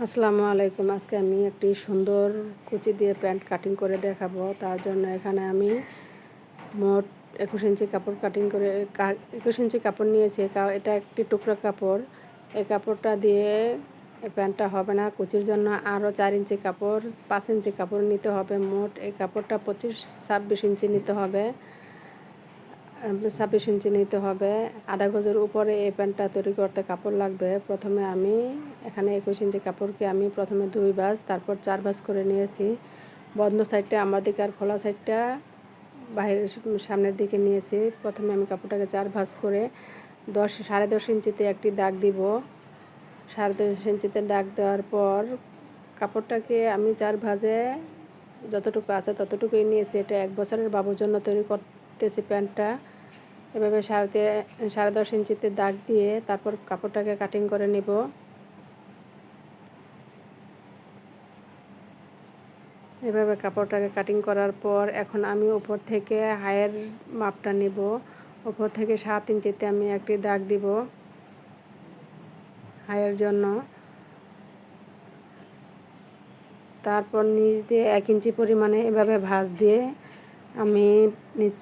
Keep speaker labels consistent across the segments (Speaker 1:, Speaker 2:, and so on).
Speaker 1: আসসালামু আলাইকুম। আজকে আমি একটি সুন্দর কুচি দিয়ে প্যান্ট কাটিং করে দেখাবো। তার জন্য এখানে আমি মোট 21 ইঞ্চি কাপড় কাটিং করে 21 ইঞ্চি কাপড় নিয়েছি। এটা একটি টুকরো কাপড়। এই কাপড়টা দিয়ে এই প্যান্টটা হবে না। কুচির জন্য আরও 4 ইঞ্চি কাপড়, 5 ইঞ্চি কাপড় নিতে হবে। মোট এই কাপড়টা 26 ইঞ্চি নিতে হবে। 26 ইঞ্চি নিতে হবে। আধা গজের উপরে এই প্যান্টটা তৈরি করতে কাপড় লাগবে। প্রথমে আমি এখানে 21 ইঞ্চি কাপড়কে আমি প্রথমে 2 ভাঁজ, তারপর 4 ভাঁজ করে নিয়েছি। বন্ধ সাইডটা আমার দিকে আর খোলা সাইডটা বাইরের সামনের দিকে নিয়েছি। প্রথমে আমি কাপড়টাকে 4 ভাঁজ করে 10.5 ইঞ্চিতে একটি দাগ দিব। 10.5 ইঞ্চিতে দাগ দেওয়ার পর কাপড়টাকে আমি 4 ভাঁজে যতটুকু আছে ততটুকুই নিয়েছি। এটা 1 বছরের বাবুর জন্য তৈরি করতেছি প্যান্টটা। এভাবে 10.5 ইঞ্চিতে দাগ দিয়ে তারপর কাপড়টাকে কাটিং করে নিব। এভাবে কাপড়টাকে কাটিং করার পর এখন আমি উপর থেকে হাইয়ের মাপটা নিব। উপর থেকে 7 ইঞ্চিতে আমি একটি দাগ দিব হাইয়ের জন্য। তারপর নিচ দিয়ে 1 ইঞ্চি পরিমাণে এভাবে ভাঁজ দিয়ে আমি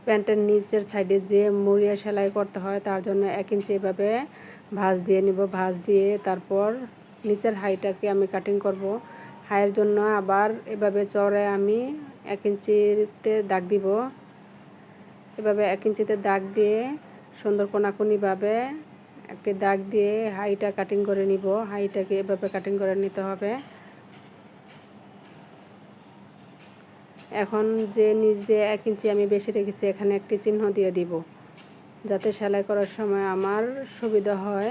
Speaker 1: প্যান্টের নিচের সাইডে যে মুড়িয়ে সেলাই করতে হয় তার জন্য 1 ইঞ্চি এভাবে ভাঁজ দিয়ে নিব। ভাঁজ দিয়ে তারপর নিচের হাইটাকে আমি কাটিং করব। হাইয়ের জন্য আবার এভাবে চড়ে আমি 1 ইঞ্চিতে দাগ দিব। এভাবে 1 ইঞ্চিতে দাগ দিয়ে সুন্দর কোনাকুনিভাবে একটি দাগ দিয়ে হাইটা কাটিং করে নিব। হাইটাকে এভাবে কাটিং করে নিতে হবে। এখন যে নিচ দিয়ে 1 ইঞ্চি আমি বেশি রেখেছি এখানে একটি চিহ্ন দিয়ে দিব, যাতে সেলাই করার সময় আমার সুবিধা হয়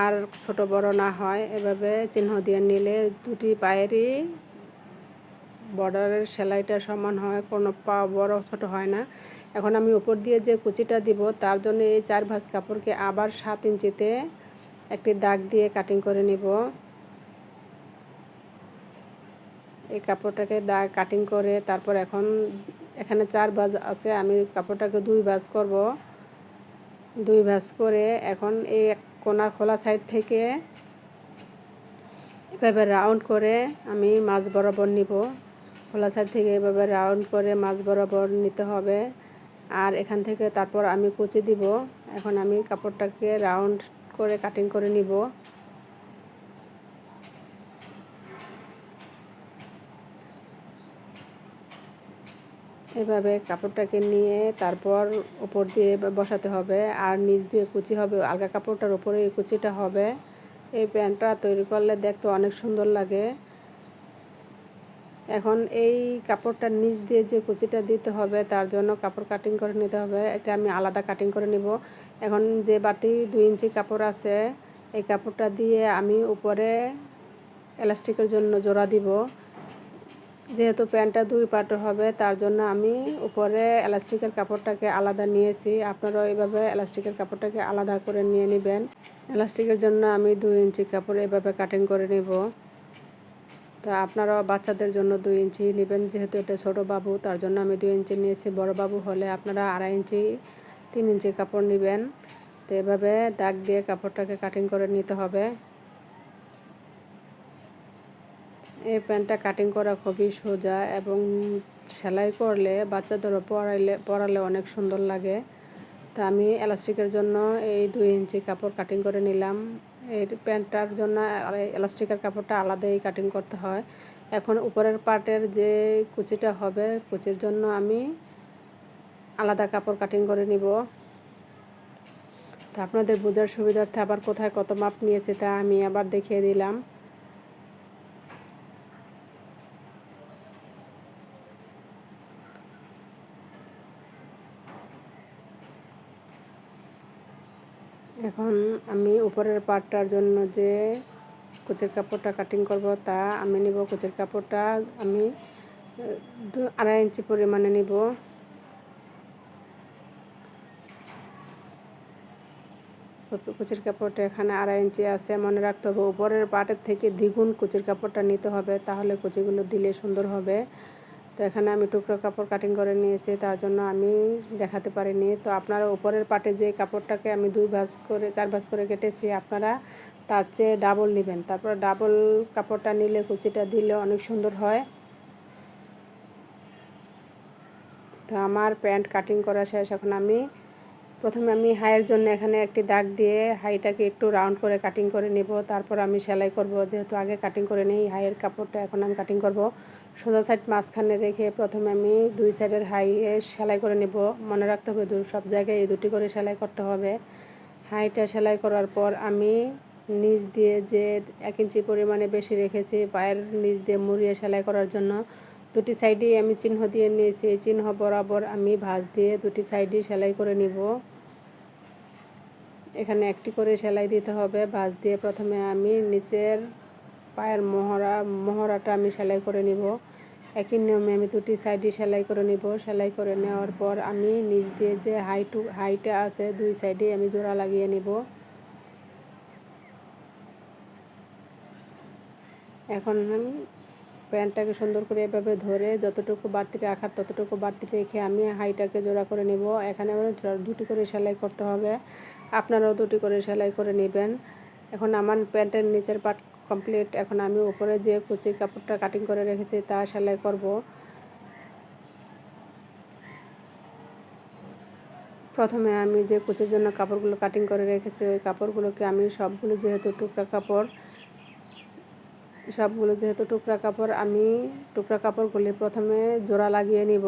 Speaker 1: আর ছোট বড় না হয়। এভাবে চিহ্ন দিয়ে নিলে দুটি পায়েরই বর্ডারের সেলাইটা সমান হয়, কোনো পা বড় ছোট হয় না। এখন আমি উপর দিয়ে যে কুচিটা দিব তার জন্য এই 4 ভাঁজ কাপড়কে আবার 7 ইঞ্চিতে একটি দাগ দিয়ে কাটিং করে নিব। এই কাপড়টাকে দাগ কাটিং করে তারপর এখন এখানে 4 ভাঁজ আছে, আমি কাপড়টাকে 2 ভাঁজ করব। 2 ভাঁজ করে এখন এই কোনা খোলা সাইড থেকে এভাবে রাউন্ড করে আমি মাঝ বরাবর নিব। খোলা সাইড থেকে এভাবে রাউন্ড করে মাঝ বরাবর নিতে হবে। আর এখান থেকে তারপর আমি কুচি দিব। এখন আমি কাপড়টাকে রাউন্ড করে কাটিং করে নিব। এভাবে কাপড়টাকে নিয়ে তারপর উপর দিয়ে বসাতে হবে আর নিচ দিয়ে কুচি হবে। আলগা কাপড়টার উপরে এই কুচিটা হবে। এই প্যান্টটা তৈরি করলে দেখতে অনেক সুন্দর লাগে। এখন এই কাপড়টার নিচ দিয়ে যে কুচিটা দিতে হবে তার জন্য কাপড় কাটিং করে নিতে হবে। এটা আমি আলাদা কাটিং করে নিব। এখন যে বাড়তি 2 ইঞ্চি কাপড় আছে এই কাপড়টা দিয়ে আমি উপরে এলাস্টিকের জন্য জোড়া দিব। যেহেতু প্যান্টটা 2 পার্টের হবে তার জন্য আমি উপরে এলাস্টিকের কাপড়টাকে আলাদা নিয়েছি। আপনারাও এইভাবে এলাস্টিকের কাপড়টাকে আলাদা করে নিয়ে নেবেন। এলাস্টিকের জন্য আমি 2 ইঞ্চি কাপড় এভাবে কাটিং করে নেব। তো আপনারাও বাচ্চাদের জন্য 2 ইঞ্চি নেবেন, যেহেতু এটা ছোটো বাবু তার জন্য আমি 2 ইঞ্চি নিয়েছি। বড় বাবু হলে আপনারা 2.5 ইঞ্চি 3 ইঞ্চি কাপড় নেবেন। তো এভাবে দাগ দিয়ে কাপড়টাকে কাটিং করে নিতে হবে। এই প্যান্টটা কাটিং করা খুবই সোজা এবং সেলাই করলে বাচ্চাদেরও পরালে অনেক সুন্দর লাগে। তা আমি এলাস্টিকের জন্য এই 2 ইঞ্চি কাপড় কাটিং করে নিলাম। এই প্যান্টটার জন্য এলাস্টিকের কাপড়টা আলাদাই কাটিং করতে হয়। এখন উপরের পার্টের যে কুচিটা হবে কুচির জন্য আমি আলাদা কাপড় কাটিং করে নিব। তা আপনাদের বোঝার সুবিধার্থে আবার কোথায় কত মাপ নিয়েছে তা আমি আবার দেখিয়ে দিলাম। এখন আমি উপরের পার্টটার জন্য যে কুচির কাপড়টা কাটিং করব তা আমি নিব। কুচির কাপড়টা আমি 2.5 ইঞ্চি পরিমাণে নিব। কুচির কাপড়টা এখানে 2.5 ইঞ্চি আছে। মনে রাখতে হবে উপরের পার্টের থেকে দ্বিগুণ কুচির কাপড়টা নিতে হবে, তাহলে কুচিগুলো দিলে সুন্দর হবে। তো এখানে আমি টুকরো কাপড় কাটিং করে নিয়েছি, তার জন্য আমি দেখাতে পারিনি। তো আপনারা উপরের পার্টে যে কাপড়টাকে আমি 2 ভাঁজ করে 4 ভাঁজ করে কেটেছি আপনারা তার চেয়ে ডাবল নেবেন। তারপর ডাবল কাপড়টা নিলে কুচিটা দিলে অনেক সুন্দর হয়। তো আমার প্যান্ট কাটিং করা শেষ। এখন প্রথমে আমি হাইয়ের জন্য এখানে একটি দাগ দিয়ে হাইটাকে একটু রাউন্ড করে কাটিং করে নেব। তারপর আমি সেলাই করব। যেহেতু আগে কাটিং করে নেই হাইয়ের কাপড়টা, এখন আমি কাটিং করব। সোজা সাইড মাঝখানে রেখে প্রথমে আমি দুই সাইডের হাইয়ে সেলাই করে নেব। মনে রাখতে হবে সব জায়গায় এই দুটি করে সেলাই করতে হবে। হাইটা সেলাই করার পর আমি নিচ দিয়ে যে 1 ইঞ্চি পরিমাণে বেশি রেখেছি পায়ের নিচ দিয়ে মুড়িয়ে সেলাই করার জন্য, দুটি সাইডেই আমি চিহ্ন দিয়ে নিয়েছি। এই চিহ্ন বরাবর আমি ভাঁজ দিয়ে দুটি সাইডই সেলাই করে নিব। এখানে একটি করে সেলাই দিতে হবে ভাঁজ দিয়ে। প্রথমে আমি নিচের পায়ের মহড়াটা আমি সেলাই করে নিব। একই নিয়মে আমি দুটি সাইডই সেলাই করে নিব। সেলাই করে নেওয়ার পর আমি নিচ দিয়ে যে হাইটা আছে দুই সাইডেই আমি জোড়া লাগিয়ে নিব। এখন প্যান্টটাকে সুন্দর করে এভাবে ধরে যতটুকু বাড়তি রাখার ততটুকু বাড়তি রেখে আমি হাইটাকে জোড়া করে নেব। এখানে আমার দুটি করে সেলাই করতে হবে, আপনারাও দুটি করে সেলাই করে নেবেন। এখন আমার প্যান্টের নিচের পার্ট কমপ্লিট। এখন আমি উপরে যে কুচির কাপড়টা কাটিং করে রেখেছি তা সেলাই করব। প্রথমে আমি যে কুচির জন্য কাপড়গুলো কাটিং করে রেখেছি ওই কাপড়গুলোকে আমি সবগুলো যেহেতু টুকরা কাপড় আমি টুকরা কাপড়গুলি প্রথমে জোড়া লাগিয়ে নিব।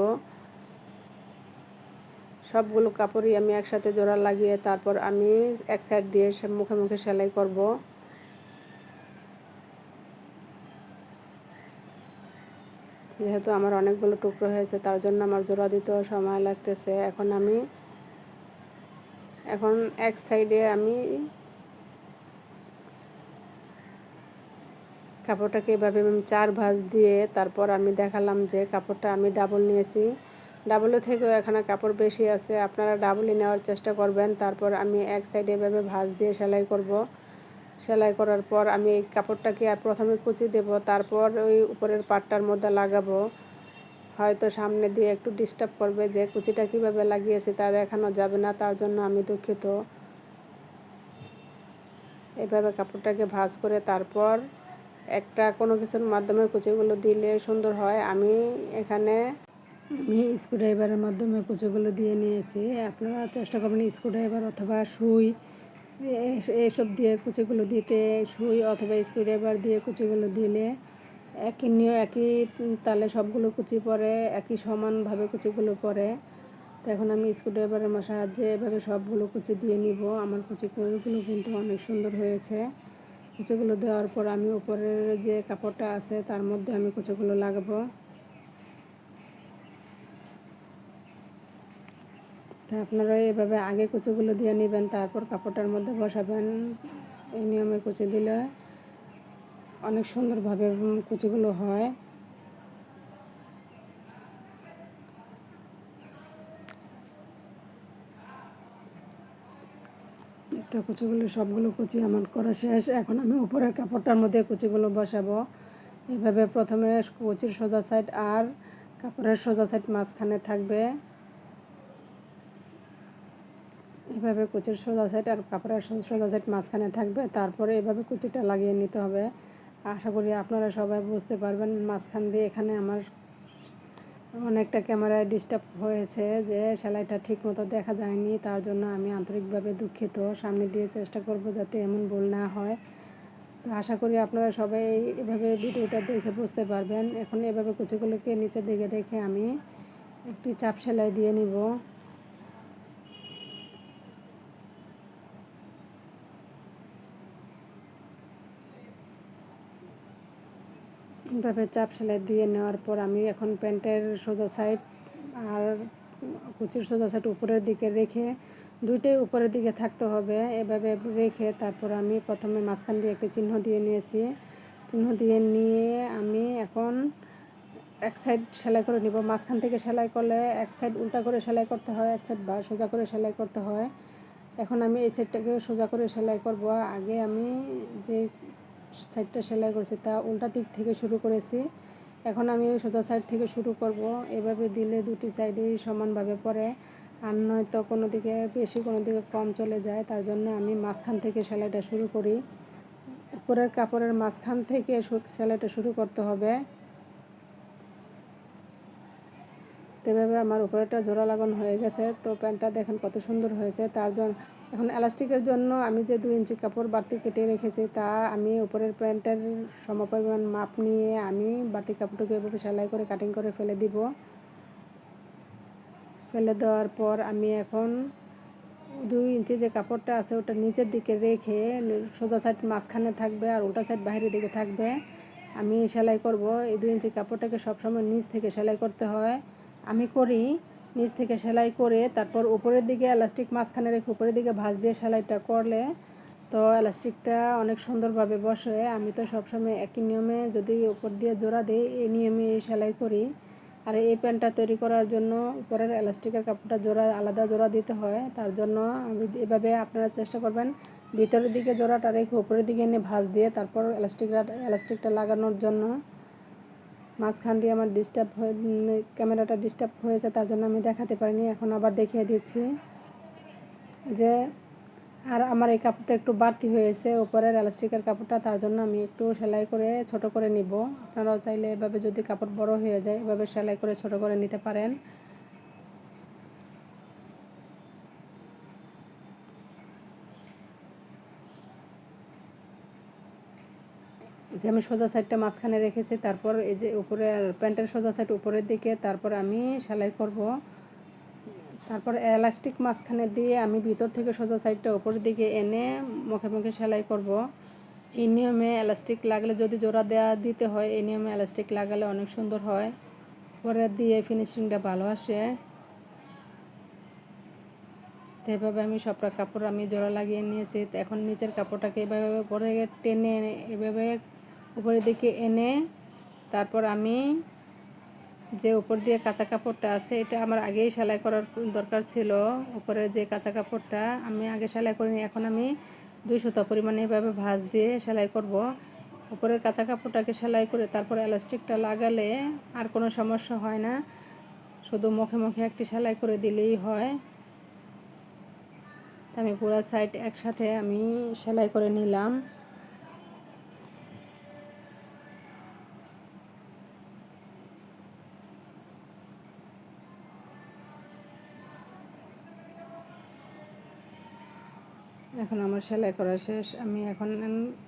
Speaker 1: সবগুলো কাপড়ই আমি একসাথে জোড়া লাগিয়ে তারপর আমি এক সাইড দিয়ে মুখে মুখে সেলাই করব। যেহেতু আমার অনেকগুলো টুকরো হয়েছে তার জন্য আমার জোড়া দিতেও সময় লাগতেছে। এখন এক সাইডে আমি কাপড়টাকে এভাবে আমি 4 ভাঁজ দিয়ে তারপর আমি দেখালাম যে কাপড়টা আমি ডাবল নিয়েছি। ডাবলের থেকেও এখানে কাপড় বেশি আছে, আপনারা ডাবলই নেওয়ার চেষ্টা করবেন। তারপর আমি এক সাইডে এভাবে ভাঁজ দিয়ে সেলাই করব। সেলাই করার পর আমি এই কাপড়টাকে প্রথমে কুচি দেব, তারপর ওই উপরের পাটটার মধ্যে লাগাবো। হয়তো সামনে দিয়ে একটু ডিস্টার্ব করবে, যে কুচিটা কিভাবে লাগিয়েছি তা দেখানো যাবে না, তার জন্য আমি দুঃখিত। এভাবে কাপড়টাকে ভাঁজ করে তারপর একটা কোনো কিছুর মাধ্যমে কুচিগুলো দিলে সুন্দর হয়। আমি স্ক্রুড্রাইভারের মাধ্যমে কুচিগুলো দিয়ে নিয়েছি। আপনারা চেষ্টা করবেন স্ক্রুড্রাইভার অথবা সুই এসব দিয়ে কুচিগুলো দিতে। সুই অথবা স্ক্রুড্রাইভার দিয়ে কুচিগুলো দিলে একই তালে সবগুলো কুচি পড়ে, একই সমানভাবে কুচিগুলো পড়ে। তো এখন আমি স্ক্রুড্রাইভারের সাহায্যে এভাবে সবগুলো কুচি দিয়ে নিব। আমার কুচিগুলো কিন্তু অনেক সুন্দর হয়েছে। কুচিগুলো দেওয়ার পর আমি উপরের যে কাপড়টা আছে তার মধ্যে আমি কুচিগুলো লাগাবো। তা আপনারা এভাবে আগে কুচিগুলো দিয়ে নেবেন, তারপর কাপড়টার মধ্যে বসাবেন। এই নিয়মে কুচি দিলে অনেক সুন্দরভাবে কুচিগুলো হয়। তো সবগুলো কুচি আমার করা শেষ। এখন আমি উপরের কাপড়টার মধ্যে কুচিগুলো বসাবো। এভাবে প্রথমে কুচির সোজা সাইড আর কাপড়ের সোজা সাইড মাঝখানে থাকবে। এভাবে কুচির সোজা সাইড আর কাপড়ের সোজা সাইড মাঝখানে থাকবে। তারপরে এভাবে কুচিটা লাগিয়ে নিতে হবে। আশা করি আপনারা সবাই বুঝতে পারবেন। মাঝখান দিয়ে এখানে আমার অনেকটা ক্যামেরায় ডিস্টার্ব হয়েছে, যে সেলাইটা ঠিক মতো দেখা যায়নি, তার জন্য আমি আন্তরিকভাবে দুঃখিত। সামনে দিয়ে চেষ্টা করব যাতে এমন ভুল না হয়। তো আশা করি আপনারা সবাই এভাবে ভিডিওটা দেখে বুঝতে পারবেন। এখন এভাবে কুচিগুলোকে নিচের দিকে রেখে আমি একটি চাপ সেলাই দিয়ে নিব। এভাবে চাপ সেলাই দিয়ে নেওয়ার পর আমি এখন প্যান্টের সোজা সাইড আর কুচির সোজা সাইড উপরের দিকে রেখে দুইটাই উপরের দিকে থাকতে হবে। এভাবে রেখে তারপর আমি প্রথমে মাঝখান দিয়ে একটি চিহ্ন দিয়ে নিয়েছি। চিহ্ন দিয়ে নিয়ে আমি এখন এক সাইড সেলাই করে নিব। মাঝখান থেকে সেলাই করলে এক সাইড উল্টা করে সেলাই করতে হয়, এক সাইড বা সোজা করে সেলাই করতে হয়। এখন আমি এই সাইডটাকে সোজা করে সেলাই করব। আগে আমি যে সাইডটা সেলাই করেছি তা উল্টা দিক থেকে শুরু করেছি, এখন আমি সোজা সাইড থেকে শুরু করব। এভাবে দিলে দুটি সাইডেই সমানভাবে পড়ে, আর নয়তো কোনো দিকে বেশি কোনো দিকে কম চলে যায়। তার জন্য আমি মাঝখান থেকে সেলাইটা শুরু করি। উপরের কাপড়ের মাঝখান থেকে সেলাইটা শুরু করতে হবে। তো এভাবে আমার উপরেটা জোড়া লাগানো হয়ে গেছে। তো প্যান্টটা দেখেন কত সুন্দর হয়েছে। তার জন্য এখন এলাস্টিকের জন্য আমি যে 2 ইঞ্চি কাপড় বাড়তি কেটে রেখেছি তা আমি উপরের প্যান্টের সমপরিমাণ মাপ নিয়ে আমি বাড়তি কাপড়টাকে এভাবে সেলাই করে কাটিং করে ফেলে দিব। ফেলে দেওয়ার পর আমি এখন 2 ইঞ্চি যে কাপড়টা আছে ওটা নিচের দিকে রেখে সোজা সাইড মাঝখানে থাকবে আর উল্টা সাইড বাইরের দিকে থাকবে। আমি সেলাই করব। এই 2 ইঞ্চি কাপড়টাকে সবসময় নিচ থেকে সেলাই করতে হয়। আমি করি নিচ থেকে সেলাই করে তারপর উপরের দিকে এলাস্টিক মাঝখানে রেখে উপরের দিকে ভাঁজ দিয়ে সেলাইটা করলে তো এলাস্টিকটা অনেক সুন্দরভাবে বসে। আমি তো সবসময় একই নিয়মে যদি উপর দিয়ে জোড়া দিই এই নিয়মে সেলাই করি। আর এই প্যান্টটা তৈরি করার জন্য উপরের এলাস্টিকের কাপড়টা আলাদা জোড়া দিতে হয়। তার জন্য আমি এভাবে আপনারা চেষ্টা করবেন ভিতরের দিকে জোড়াটা রেখে উপরের দিকে এনে ভাঁজ দিয়ে তারপর এলাস্টিকটা লাগানোর জন্য। মাঝখান দিয়ে আমার ক্যামেরাটা ডিস্টার্ব হয়েছে, তার জন্য আমি দেখাতে পারিনি। এখন আবার দেখিয়ে দিচ্ছি যে আর আমার এই কাপড়টা একটু বাড়তি হয়েছে উপরের এলাস্টিকের কাপড়টা, তার জন্য আমি একটু সেলাই করে ছোট করে নিব। আপনারাও চাইলে এভাবে যদি কাপড় বড় হয়ে যায় এভাবে সেলাই করে ছোট করে নিতে পারেন। যে আমি সোজা সাইডটা মাঝখানে রেখেছি, তারপর এই যে উপরের প্যান্টের সোজা সাইড উপরের দিকে, তারপর আমি সেলাই করব। তারপর এলাস্টিক মাঝখানে দিয়ে আমি ভিতর থেকে সোজা সাইডটা উপরের দিকে এনে মুখে মুখে সেলাই করব। এই নিয়মে এলাস্টিক লাগলে যদি জোড়া দিতে হয় এই নিয়মে এলাস্টিক লাগালে অনেক সুন্দর হয়, পরে দিয়ে ফিনিশিংটা ভালো আসে। তো এভাবে আমি সবটা কাপড় আমি জোড়া লাগিয়ে নিয়েছি। এখন নিচের কাপড়টাকে এভাবে উপরে টেনে এভাবে উপরের দিকে এনে তারপর আমি যে উপর দিয়ে কাঁচা কাপড়টা আছে এটা আমার আগেই সেলাই করার দরকার ছিল। উপরের যে কাঁচা কাপড়টা আমি আগে সেলাই করিনি, এখন আমি 2 সুতা পরিমাণে এভাবে ভাঁজ দিয়ে সেলাই করব। উপরের কাঁচা কাপড়টাকে সেলাই করে তারপর এলাস্টিকটা লাগালে আর কোনো সমস্যা হয় না, শুধু মুখে মুখে একটি সেলাই করে দিলেই হয়। তো আমি পুরো সাইড একসাথে আমি সেলাই করে নিলাম। এখন আমার সেলাই করা শেষ। আমি এখন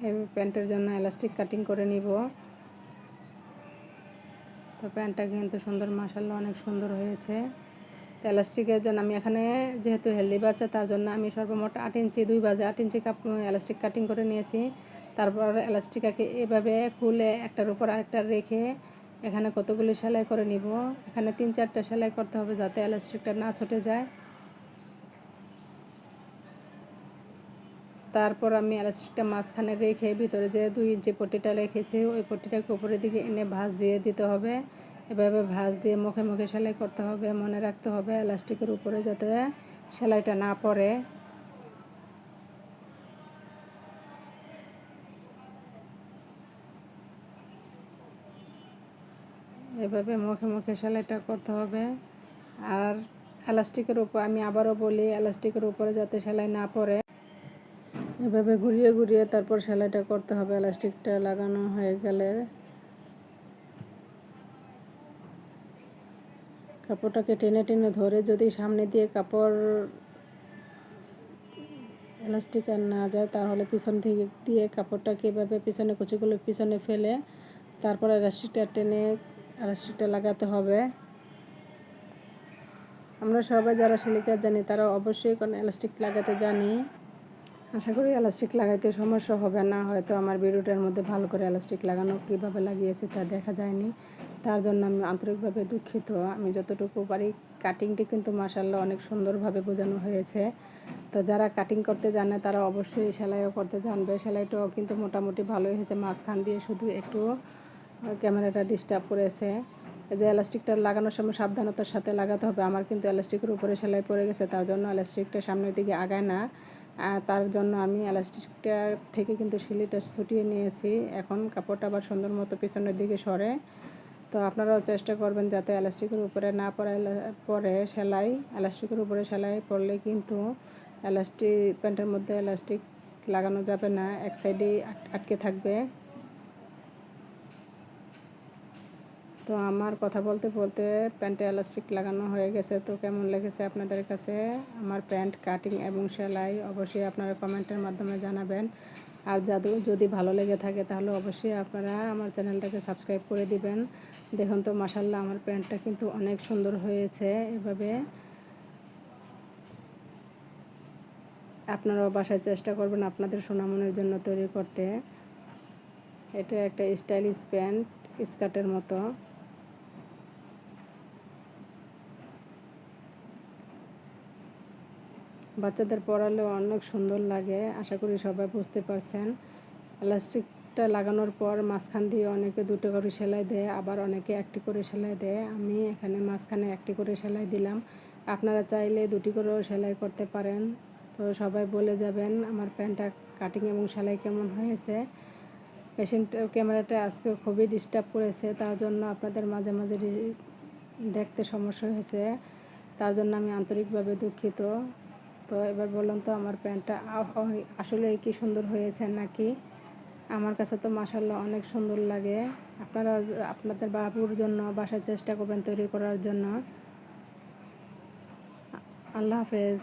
Speaker 1: এই প্যান্টের জন্য এলাস্টিক কাটিং করে নিব। তো প্যান্টটা কিন্তু সুন্দর, মাশাআল্লাহ অনেক সুন্দর হয়েছে। তো এলাস্টিকের জন্য আমি এখানে যেহেতু হেলদি বাচ্চা তার জন্য আমি সর্বমোট 8 ইঞ্চি 2 বাজে 8 ইঞ্চি এলাস্টিক কাটিং করে নিয়েছি। তারপর এলাস্টিকটাকে এভাবে খুলে একটার উপর আরেকটা রেখে এখানে কতগুলি সেলাই করে নিব। এখানে 3-4টা সেলাই করতে হবে যাতে এলাস্টিকটা না ছুটে যায়। তারপর আমি এলাস্টিকটা মাঝখানে রেখে ভিতরে যে 2 ইঞ্চি পট্টিটা রেখেছি ওই পট্টিটাকে উপরের দিকে এনে ভাঁজ দিয়ে দিতে হবে। এভাবে ভাঁজ দিয়ে মুখে মুখে সেলাই করতে হবে। মনে রাখতে হবে এলাস্টিকের উপরে যাতে সেলাইটা না পড়ে। এভাবে মুখে মুখে সেলাইটা করতে হবে। আর এলাস্টিকের উপর আমি আবারও বলি এলাস্টিকের উপরে যাতে সেলাই না পড়ে। এভাবে ঘুরিয়ে ঘুরিয়ে তারপর সেলাইটা করতে হবে। এলাস্টিকটা লাগানো হয়ে গেলে কাপড়টাকে টেনে টেনে ধরে যদি সামনে দিয়ে কাপড় এলাস্টিক আর না যায় তাহলে পিছন থেকে দিয়ে কাপড়টাকে এভাবে পিছনে কুচিগুলো পিছনে ফেলে তারপর এলাস্টিকটা টেনে এলাস্টিকটা লাগাতে হবে। আমরা সবাই যারা সেলাই কাজ জানি তারা অবশ্যই কোনো এলাস্টিক লাগাতে জানি। আশা করি এলাস্টিক লাগাইতে সমস্যা হবে না। হয়তো আমার ভিডিওটার মধ্যে ভালো করে এলাস্টিক লাগানো কীভাবে লাগিয়েছে তা দেখা যায়নি, তার জন্য আমি আন্তরিকভাবে দুঃখিত। আমি যতটুকু পারি কাটিংটি কিন্তু মাশাআল্লাহ অনেক সুন্দরভাবে বোঝানো হয়েছে। তো যারা কাটিং করতে জানে তারা অবশ্যই সেলাইও করতে জানবে। সেলাইটাও কিন্তু মোটামুটি ভালোই হয়েছে, মাঝখান দিয়ে শুধু একটু ক্যামেরাটা ডিস্টার্ব করেছে। এই যে এলাস্টিকটা লাগানোর সময় সাবধানতার সাথে লাগাতে হবে। আমার কিন্তু এলাস্টিকের উপরে সেলাই পড়ে গেছে, তার জন্য এলাস্টিকটা সামনের দিকে আগায় না। তার জন্য আমি এলাস্টিকটা থেকে কিন্তু সিলিটা ছুটিয়ে নিয়েছি। এখন কাপড়টা আবার সুন্দর মতো পিছনের দিকে সরে। তো আপনারাও চেষ্টা করবেন যাতে এলাস্টিকের উপরে না পড়ে সেলাই। এলাস্টিকের উপরে সেলাই পড়লে কিন্তু প্যান্টের মধ্যে এলাস্টিক লাগানো যাবে না, এক সাইডেই আটকে থাকবে। তো আমার কথা বলতে বলতে প্যান্টে এলাস্টিক লাগানো হয়ে গেছে। তো কেমন লেগেছে আপনাদের কাছে আমার প্যান্ট কাটিং এবং সেলাই অবশ্যই আপনারা কমেন্টের মাধ্যমে জানাবেন। আর যদি ভালো লেগে থাকে তাহলে অবশ্যই আপনারা আমার চ্যানেলটাকে সাবস্ক্রাইব করে দিবেন। দেখুন তো মাশাআল্লাহ আমার প্যান্টটা কিন্তু অনেক সুন্দর হয়েছে। এভাবে আপনারাও বাসায় চেষ্টা করবেন আপনাদের সোনামনির জন্য তৈরি করতে। এটা একটা স্টাইলিশ প্যান্ট, স্কার্টের মতো। বাচ্চাদের পরালেও অনেক সুন্দর লাগে, আশা করি সবাই বুঝতে পারছেন। এলাস্টিকটা লাগানোর পর মাঝখান দিয়ে অনেকে 2টো করে সেলাই দেয়, আবার অনেকে 1টি করে সেলাই দেয়। আমি এখানে মাঝখানে 1টি করে সেলাই দিলাম। আপনারা চাইলে 2টি করেও সেলাই করতে পারেন। তো সবাই বলে যাবেন আমার প্যান্টটা কাটিং এবং সেলাই কেমন হয়েছে। ক্যামেরাটা আজকে খুবই ডিস্টার্ব করেছে, তার জন্য আপনাদের মাঝে মাঝে দেখতে সমস্যা হয়েছে, তার জন্য আমি আন্তরিকভাবে দুঃখিত। তো এবার বলুন তো আমার প্যান্টটা আসলে কি সুন্দর হয়েছে নাকি? আমার কাছে তো মাশাআল্লাহ অনেক সুন্দর লাগে। আপনারা আপনাদের বাবুর জন্য বাসায় চেষ্টা করবেন তৈরি করার জন্য। আল্লাহ হাফেজ।